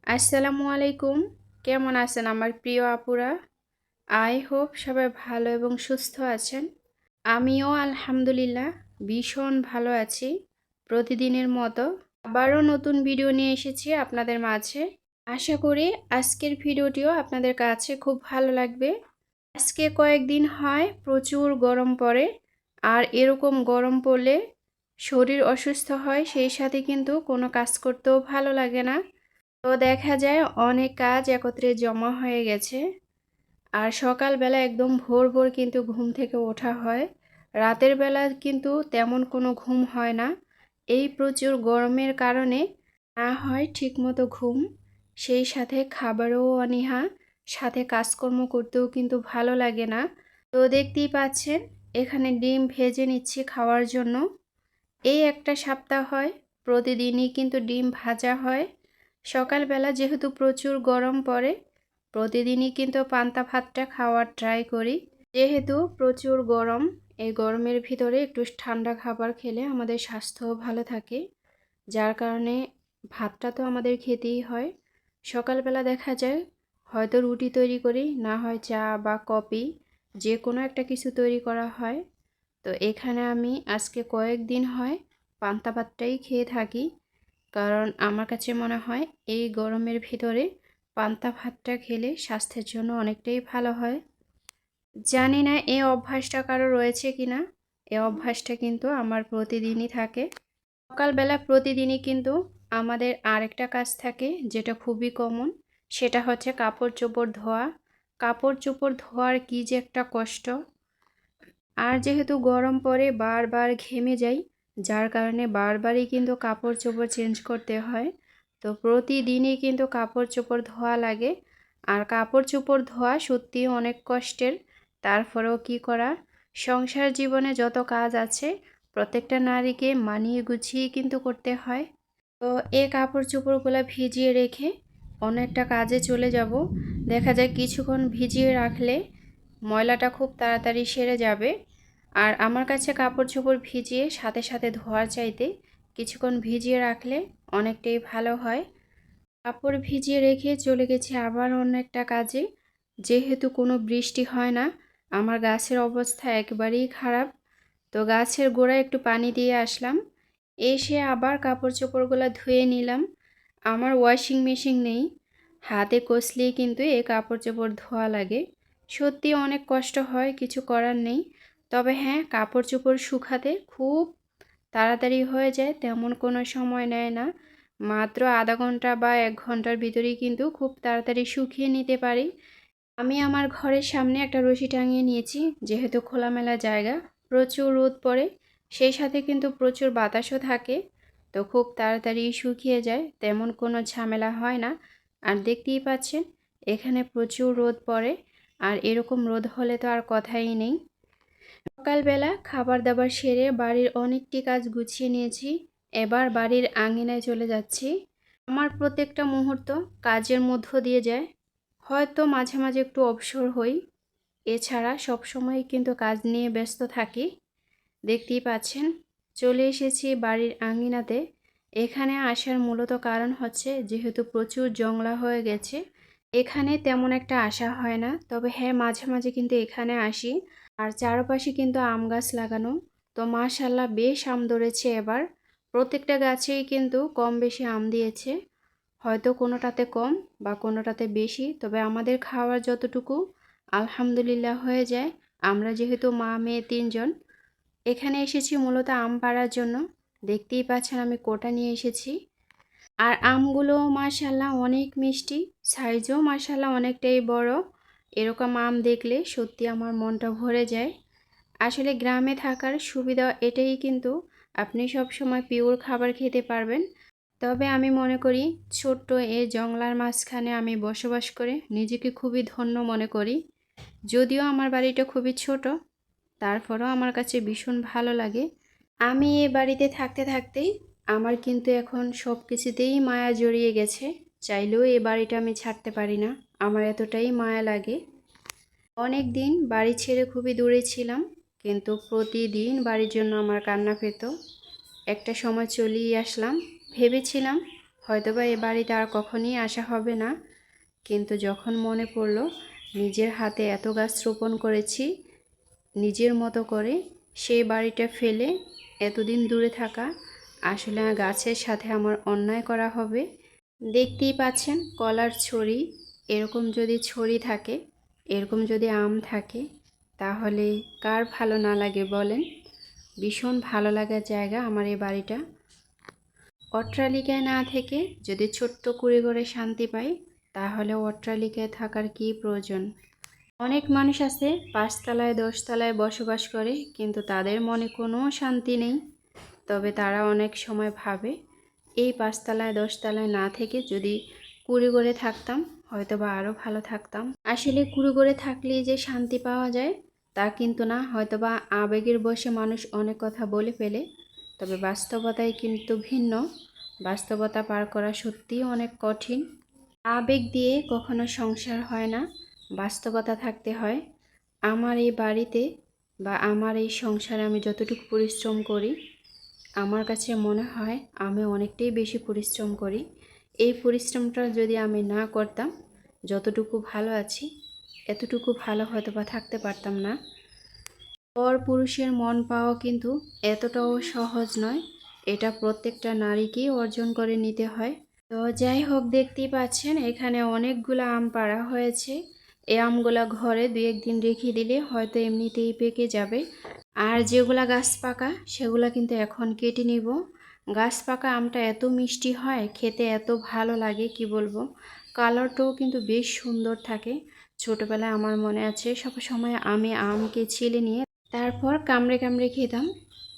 আসসালামু আলাইকুম। কেমন আছেন আমার প্রিয় আপুরা? আই হোপ সবাই ভালো এবং সুস্থ আছেন। আমিও আলহামদুলিল্লাহ ভীষণ ভালো আছি। প্রতিদিনের মতো আবারও নতুন ভিডিও নিয়ে এসেছি আপনাদের মাঝে। আশা করি আজকের ভিডিওটিও আপনাদের কাছে খুব ভালো লাগবে। আজকে কয়েকদিন হয় প্রচুর গরম পড়ে, আর এরকম গরম পড়লে শরীর অসুস্থ হয়, সেই সাথে কিন্তু কোনো কাজ করতেও ভালো লাগে না। তো দেখা যায় অনেক কাজ একত্রে জমা হয়ে গেছে, আর সকালবেলা একদম ভোর ভোর কিন্তু ঘুম থেকে ওঠা হয়। রাতের বেলা কিন্তু তেমন কোনো ঘুম হয় না। এই প্রচুর গরমের কারণে না হয় ঠিকমতো ঘুম, সেই সাথে খাবারও অনীহা, সাথে কাজকর্ম করতেও কিন্তু ভালো লাগে না। তো দেখতেই পাচ্ছেন এখানে ডিম ভেজে নিচ্ছি খাওয়ার জন্য। এই একটা সপ্তাহ হয় প্রতিদিনই কিন্তু ডিম ভাজা হয়। সকালবেলা যেহেতু প্রচুর গরম পড়ে, প্রতিদিনই কিন্তু পান্তা ভাতটা খাওয়ার ট্রাই করি। যেহেতু প্রচুর গরম, এই গরমের ভিতরে একটু ঠান্ডা খাবার খেলে আমাদের স্বাস্থ্যও ভালো থাকে, যার কারণে ভাতটা তো আমাদের খেতেই হয়। সকালবেলা দেখা যায় হয়তো রুটি তৈরি করি, না হয় চা বা কফি, যে কোনো একটা কিছু তৈরি করা হয়। তো এখানে আমি আজকে কয়েকদিন হয় পান্তা ভাতটাই খেয়ে থাকি, কারণ আমার কাছে মনে হয় এই গরমের ভিতরে পান্তা ভাতটা খেলে স্বাস্থ্যের জন্য অনেকটাই ভালো হয়। জানি না এই অভ্যাসটা কারো রয়েছে কিনা। এই অভ্যাসটা কিন্তু আমার প্রতিদিনই থাকে। সকালবেলা প্রতিদিনই কিন্তু আমাদের আরেকটা কাজ থাকে যেটা খুবই কমন, সেটা হচ্ছে কাপড় চোপড় ধোয়া। কাপড় চোপড় ধোয়ার কী যে একটা কষ্ট। আর যেহেতু গরম পড়ে বারবার ঘেমে যাই, যার কারণে বারবারই কিন্তু কাপড় চোপড় চেঞ্জ করতে হয়। তো প্রতিদিনই কিন্তু কাপড় চোপড় ধোয়া লাগে, আর কাপড় চোপড় ধোয়া সত্যিই অনেক কষ্টের। তারপরেও কি করা, সংসার জীবনে যত কাজ আছে প্রত্যেকটা নারীকে মানিয়ে গুছিয়ে কিন্তু করতে হয়। তো এই কাপড় চোপড়গুলো ভিজিয়ে রেখে অন্য একটা কাজে চলে যাব। দেখা যায় কিছুক্ষণ ভিজিয়ে রাখলে ময়লাটা খুব তাড়াতাড়ি সেরে যাবে। আর আমার কাছে কাপড় চোপড় ভিজিয়ে সাথে সাথে ধোয়ার চাইতে কিছুক্ষণ ভিজিয়ে রাখলে অনেকটাই ভালো হয়। কাপড় ভিজিয়ে রেখে চলে গেছি আবার অন্য একটা কাজে। যেহেতু কোনো বৃষ্টি হয় না, আমার গাছের অবস্থা একেবারেই খারাপ। তো গাছের গোড়ায় একটু পানি দিয়ে আসলাম, এসে আবার কাপড় চোপড়গুলো ধুয়ে নিলাম। আমার ওয়াশিং মেশিন নেই, হাতে কষলেই কিন্তু এই কাপড় চোপড় ধোয়া লাগে। সত্যি অনেক কষ্ট হয়, কিছু করার নেই। তবে হ্যাঁ, কাপড় চোপড় শুকাতে খুব তাড়াতাড়ি হয়ে যায়, তেমন কোনো সময় নেয় না। মাত্র আধা ঘন্টা বা 1 ঘন্টার ভিতরেই কিন্তু খুব তাড়াতাড়ি শুকিয়ে নিতে পারি। আমি আমার ঘরের সামনে একটা রশি টাঙিয়ে নিয়েছি, যেহেতু খোলামেলা জায়গা, প্রচুর রোদ পড়ে, সেই সাথে কিন্তু প্রচুর বাতাসও থাকে। তো খুব তাড়াতাড়ি শুকিয়ে যায়, তেমন কোনো ঝামেলা হয় না। আর দেখতেই পাচ্ছেন এখানে প্রচুর রোদ পড়ে, আর এরকম রোদ হলে তো আর কথাই নেই। সকালবেলা খাবার দাবার সেরে বাড়ির অনেকটি কাজ গুছিয়ে নিয়েছি। এবার বাড়ির আঙিনায় চলে যাচ্ছি। আমার প্রত্যেকটা মুহূর্ত কাজের মধ্য দিয়ে যায়। হয়তো মাঝে মাঝে একটু অবসর হই, এছাড়া সবসময় কিন্তু কাজ নিয়ে ব্যস্ত থাকি। দেখতেই পাচ্ছেন চলে এসেছি বাড়ির আঙিনাতে। এখানে আসার মূলত কারণ হচ্ছে যেহেতু প্রচুর জংলা হয়ে গেছে, এখানে তেমন একটা আসা হয় না। তবে হ্যাঁ, মাঝে মাঝে কিন্তু এখানে আসি। আর চারপাশে কিন্তু আম গাছ লাগানো। তো মাশাল্লাহ বেশ আম ধরেছে এবার। প্রত্যেকটা গাছেই কিন্তু কম বেশি আম দিয়েছে, হয়তো কোনোটাতে কম বা কোনোটাতে বেশি, তবে আমাদের খাওয়ার যতটুকু আলহামদুলিল্লাহ হয়ে যায়। আমরা যেহেতু মা মেয়ে 3 জন, এখানে এসেছি মূলত আম পাড়ার জন্য। দেখতেই পাচ্ছেন আমি কোটা নিয়ে এসেছি। আর আমগুলো মাশাল্লাহ অনেক মিষ্টি, সাইজও মাশাল্লাহ অনেকটাই বড়। এরকম আম দেখলে সত্যি আমার মনটা ভরে যায়। আসলে গ্রামে থাকার সুবিধা এটাই, কিন্তু আপনি সব সময় পিওর খাবার খেতে পারবেন। তবে আমি মনে করি ছোট্ট এই জংলার মাঝখানে আমি বসবাস করে নিজেকে খুবই ধন্য মনে করি। যদিও আমার বাড়িটা খুবই ছোট, তারপরেও আমার কাছে ভীষণ ভালো লাগে। আমি এই বাড়িতে থাকতে থাকতেই আমার কিন্তু এখন সব কিছুতেই মায়া জড়িয়ে গেছে। চাইলেও এই বাড়িটা আমি ছাড়তে পারি না, আমার এতটাই মায়া লাগে। অনেক দিন বাড়ি ছেড়ে খুবই দূরে ছিলাম, কিন্তু প্রতিদিন বাড়ির জন্য আমার কান্না পেত। একটা সময় চলেই আসলাম, ভেবেছিলাম হয়তোবা এ বাড়িতে আর কখনই আসা হবে না, কিন্তু যখন মনে পড়লো নিজের হাতে এত গাছ রোপণ করেছি নিজের মতো করে, সেই বাড়িটা ফেলে এতদিন দূরে থাকা আসলে গাছের সাথে আমার অন্যায় করা হবে। দেখতেই পাচ্ছেন কলার ছড়ি, এরকম যদি ছড়ি থাকে, এরকম যদি আম থাকে, তাহলে কার ভালো না লাগে বলেন। ভীষণ ভালো লাগার জায়গা আমার এই বাড়িটা। অট্টালিকায় না থেকে যদি ছোট্ট কুড়ে ঘরে শান্তি পাই, তাহলে অট্টালিকায় থাকার কী প্রয়োজন। অনেক মানুষ আছে ৫ তলায় ১০ তলায় বসবাস করে, কিন্তু তাদের মনে কোনো শান্তি নেই। তবে তারা অনেক সময় ভাবে এই ৫ তলায় ১০ তলায় না থেকে যদি কুড়ে ঘরে থাকতাম হয়তো বা আরও ভালো থাকতাম। আসলে কুড়ে ঘরে থাকলেই যে শান্তি পাওয়া যায় তা কিন্তু না। হয়তো বা আবেগের বশে মানুষ অনেক কথা বলে ফেলে, তবে বাস্তবতায় কিন্তু ভিন্ন। বাস্তবতা পার করা সত্যিই অনেক কঠিন। আবেগ দিয়ে কখনো সংসার হয় না, বাস্তবতা থাকতে হয়। আমার এই বাড়িতে বা আমার এই সংসারে আমি যতটুকু পরিশ্রম করি, আমার কাছে মনে হয় আমি অনেকটাই বেশি পরিশ্রম করি। এই পরিশ্রমটা যদি আমি না করতাম, যতটুকু ভালো আছি এতটুকু ভালো হয়তো বা থাকতে পারতাম না। পর পুরুষের মন পাওয়া কিন্তু এতটাও সহজ নয়, এটা প্রত্যেকটা নারীকেই অর্জন করে নিতে হয়। তো যাই হোক, দেখতেই পাচ্ছেন এখানে অনেকগুলো আম পাড়া হয়েছে। এই আমগুলা ঘরে ২-১ দিন রেখে দিলে হয়তো এমনিতেই পেকে যাবে। আর যেগুলা গাছ পাকা সেগুলা কিন্তু এখন কেটে নিব। গাছ পাকা আমটা এত মিষ্টি হয়, খেতে এত ভালো লাগে কি বলবো। কালারটাও কিন্তু বেশ সুন্দর থাকে। ছোটবেলায় আমার মনে আছে সব সময় আমি আমকে ছিলে নিয়ে তারপর কামড়ে কামড়ে খেতাম।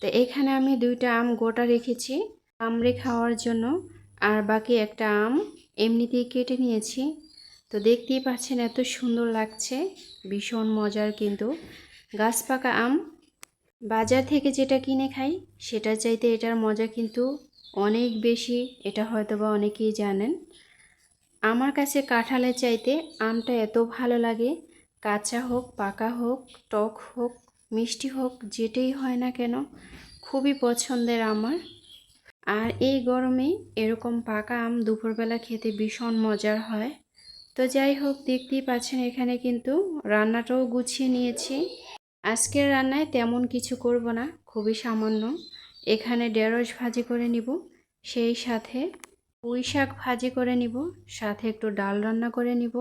তো এখানে আমি 2টা আম গোটা রেখেছি কামড়ে খাওয়ার জন্য, আর বাকি একটা আম এমনিতেই কেটে নিয়েছি। তো দেখতেই পাচ্ছেন এত সুন্দর লাগছে, ভীষণ মজার কিন্তু। গাছ পাকা আম বাজার থেকে যেটা কিনে খাই সেটার চাইতে এটার মজা কিন্তু অনেক বেশি, এটা হয়তো বা অনেকেই জানেন। আমার কাছে কাঁঠালের চাইতে আমটা এত ভালো লাগে, কাঁচা হোক পাকা হোক টক হোক মিষ্টি হোক যেটাই হয় না কেন, খুবই পছন্দের আমার। আর এই গরমে এরকম পাকা আম দুপুরবেলা খেতে ভীষণ মজার হয়। তো যাই হোক, দেখতেই পাচ্ছেন এখানে কিন্তু রান্নাটাও গুছিয়ে নিয়েছি। আজকের রান্নায় তেমন কিছু করব না, খুবই সামান্য। এখানে ঢেঁড়স ভাজি করে নিব, সেই সাথে পুঁই শাক ভাজি করে নিব, সাথে একটু ডাল রান্না করে নিব।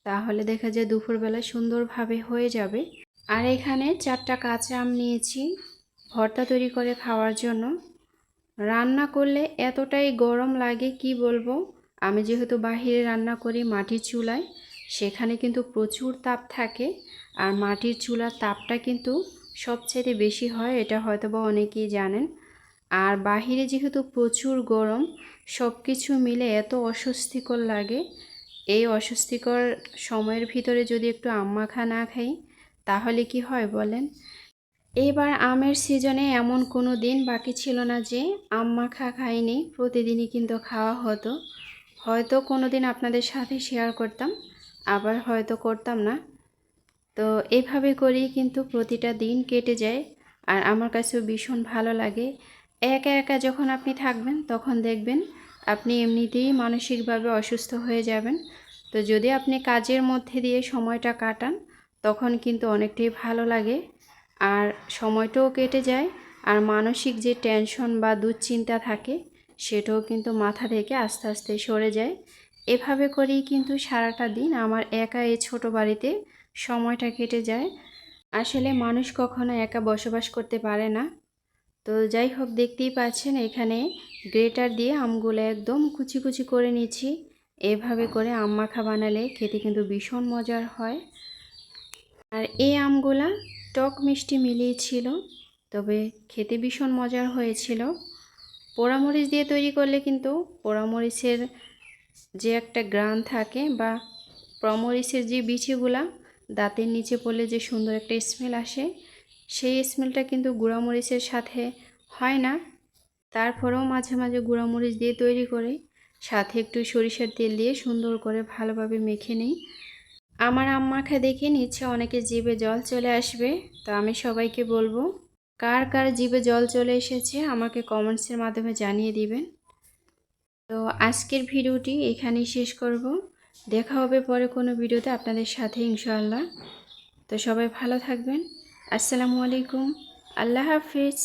তাহলে দেখা যায় দুপুরবেলা সুন্দরভাবে হয়ে যাবে। আর এখানে 4টা কাঁচা আম নিয়েছি ভর্তা তৈরি করে খাওয়ার জন্য। রান্না করলে এতটাই গরম লাগে কি বলবো। আমি যেহেতু বাহিরে রান্না করি মাটির চুলায়, সেখানে কিন্তু প্রচুর তাপ থাকে। আর মাটির চুলার তাপটা কিন্তু সবচেয়ে বেশি হয়, এটা হয়তো বা অনেকেই জানেন। আর বাহিরে যেহেতু প্রচুর গরম, সব কিছু মিলে এত অস্বস্তিকর লাগে। এই অস্বস্তিকর সময়ের ভিতরে যদি একটু আম মাখা না খাই তাহলে কি হয় বলেন। এবার আমের সিজনে এমন কোনো দিন বাকি ছিল না যে আম মাখা খাইনি, প্রতিদিনই কিন্তু খাওয়া হতো। হয়তো কোনো দিন আপনাদের সাথে শেয়ার করতাম, আবার হয়তো করতাম না। তো এভাবে করেই কিন্তু প্রতিটা দিন কেটে যায়। আর আমার কাছেও ভীষণ ভালো লাগে। একা একা যখন আপনি থাকবেন তখন দেখবেন আপনি এমনিতেই মানসিকভাবে অসুস্থ হয়ে যাবেন। তো যদি আপনি কাজের মধ্যে দিয়ে সময়টা কাটান তখন কিন্তু অনেকটাই ভালো লাগে, আর সময়টাও কেটে যায়। আর মানসিক যে টেনশন বা দুশ্চিন্তা থাকে সেটাও কিন্তু মাথা থেকে আস্তে আস্তে সরে যায়। এভাবে করেই কিন্তু সারাটা দিন আমার একা এই ছোট বাড়িতে সময়টা কেটে যায়। আসলে মানুষ কখনো একা বসবাস করতে পারে না। তো যাই হোক, দেখতেই পাচ্ছেন এখানে গ্রেটার দিয়ে আমগুলো একদম কুচি কুচি করে নিচ্ছি। এভাবে করে আম মাখা বানালে খেতে কিন্তু ভীষণ মজার হয়। আর এই আমগুলা টক মিষ্টি মিলিয়ে ছিল, তবে খেতে ভীষণ মজার হয়েছিল। পোড়ামরিচ দিয়ে তৈরি করলে কিন্তু পোড়ামরিচের যে একটা গ্রান থাকে বা পোড়ামরিচের যে বিচিগুলা দাঁতের নিচে পড়লে যে সুন্দর একটা স্মেল আসে, সেই স্মেলটা কিন্তু গুঁড়ামরিচের সাথে হয় না। তারপরেও মাঝে মাঝে গুঁড়ামরিচ দিয়ে তৈরি করে সাথে একটু সরিষার তেল দিয়ে সুন্দর করে ভালোভাবে মেখে নিই। আমার আম মাখা দেখে নিচ্ছে অনেকে জিভে জল চলে আসবে। তো আমি সবাইকে বলবো, কার কার জিভে জল চলে এসেছে আমাকে কমেন্টসের মাধ্যমে জানিয়ে দিবেন। তো আজকের ভিডিওটি এখানেই শেষ করব। দেখা হবে পরে কোনো ভিডিওতে আপনাদের সাথে ইনশাআল্লাহ। তো সবাই ভালো থাকবেন। আসসালামু আলাইকুম। আল্লাহ হাফিজ।